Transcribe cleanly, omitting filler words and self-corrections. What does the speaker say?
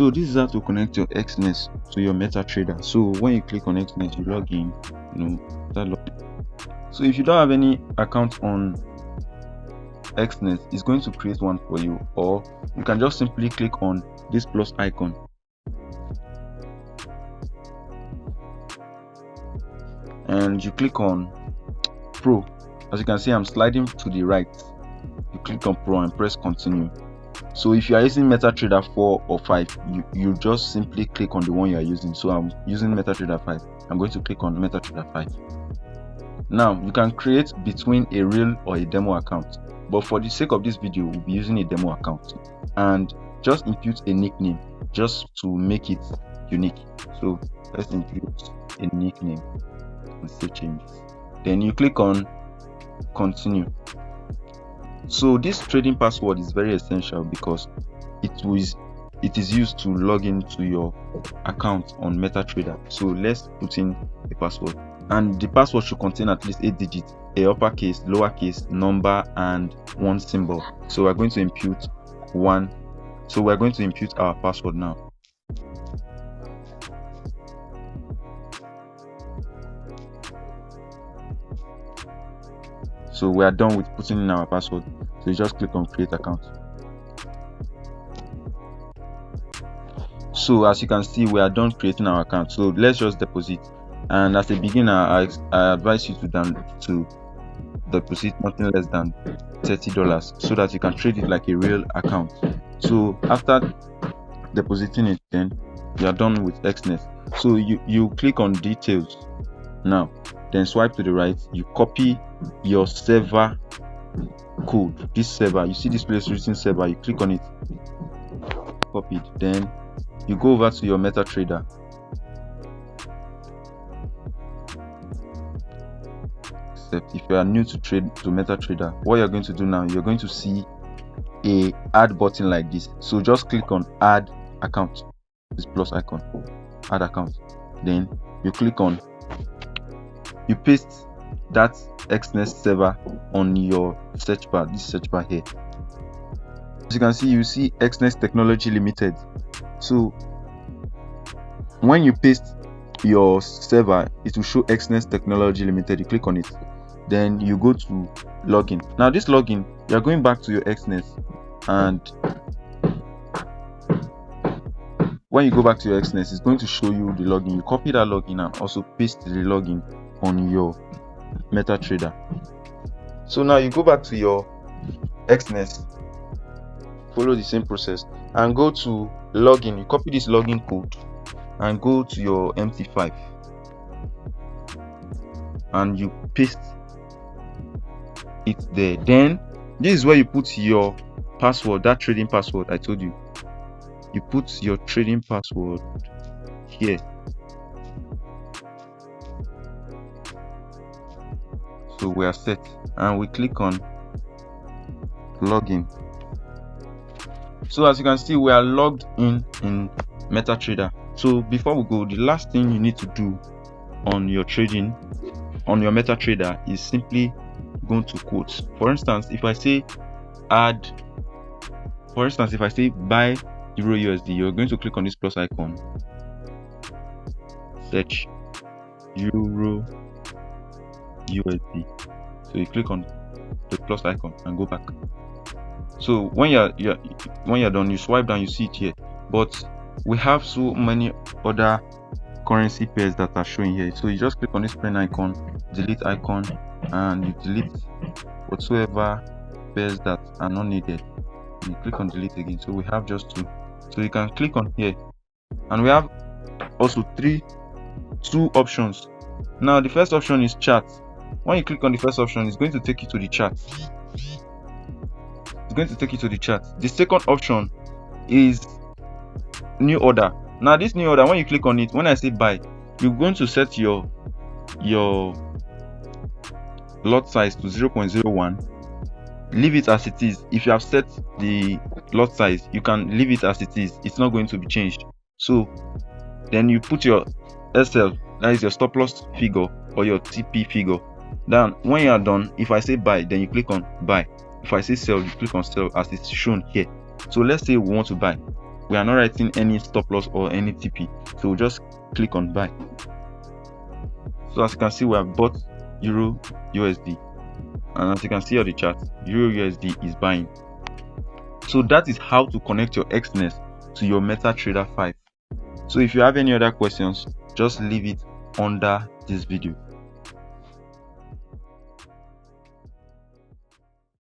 So this is how to connect your Exness to your MetaTrader. So when you click on Exness, you log in, start logging. So if you don't have any account on Exness, it's going to create one for you, or you can just simply click on this plus icon and you click on Pro. As you can see, I'm sliding to the right. You click on Pro and press continue. So if you are using MetaTrader 4 or 5, you just simply click on the one you are using. So I'm using MetaTrader 5. I'm going to click on MetaTrader 5. Now you can create between a real or a demo account, but for the sake of this video, we'll be using a demo account, and just impute a nickname just to make it unique. So let's impute a nickname and save changes. Then you click on continue. So this trading password is very essential because it is used to log into your account on MetaTrader. So let's put in a password, and the password should contain at least 8 digits, a uppercase, lowercase, number, and one symbol. So we're going to impute one. So we're going to impute our password now. So we are done with putting in our password. So you just click on create account. So as you can see, we are done creating our account. So let's just deposit. And as a beginner, I advise you to deposit nothing less than $30 so that you can trade it like a real account. So after depositing it, then you are done with Exness. So you click on details now, then swipe to the right. You copy your server code. This server, you see this place written server, you click on it, copy it. Then you go over to your MetaTrader. Except if you are new to MetaTrader, what you're going to do now, you're going to see a add button like this. So just click on add account, this plus icon, add account. Then you click on, you paste that Exness server on your search bar, this search bar here. As you can see, you see Exness Technology Limited. So when you paste your server, it will show Exness Technology Limited. You click on it, then you go to login. Now this login, you are going back to your Exness, and when you go back to your Exness, it's going to show you the login. You copy that login and also paste the login on your MetaTrader. So now you go back to your Exness, follow the same process and go to login. You copy this login code and go to your MT5 and you paste it there. Then this is where you put your password, that trading password I told you. You put your trading password here. So we are set, and we click on login. So as you can see, we are logged in MetaTrader. So before we go, the last thing you need to do on your trading on your MetaTrader is simply go to quotes. For instance, if I say buy Euro USD, you're going to click on this plus icon, search Euro USD. So you click on the plus icon and go back. So when you're done, you swipe down, you see it here. But we have so many other currency pairs that are showing here. So you just click on this pen icon, delete icon, and you delete whatsoever pairs that are not needed. You click on delete again. So we have just 2. So you can click on here, and we have also 2 options. Now the first option is chart. When you click on the first option, it's going to take you to the chart. It's going to take you to the chart. The second option is new order. Now this new order, when you click on it, when I say buy, you're going to set your lot size to 0.01. Leave it as it is. If you have set the lot size, you can leave it as it is. It's not going to be changed. So then you put your SL, that is your stop loss figure, or your TP figure. Then when you are done, if I say buy, then you click on buy. If I say sell, you click on sell as it's shown here. So let's say we want to buy. we are not writing any stop loss or any TP, so we'll just click on buy. So as you can see, we have bought Euro USD, and as you can see on the chart, Euro USD is buying. So that is how to connect your Exness to your MetaTrader 5. So if you have any other questions, just leave it under this video.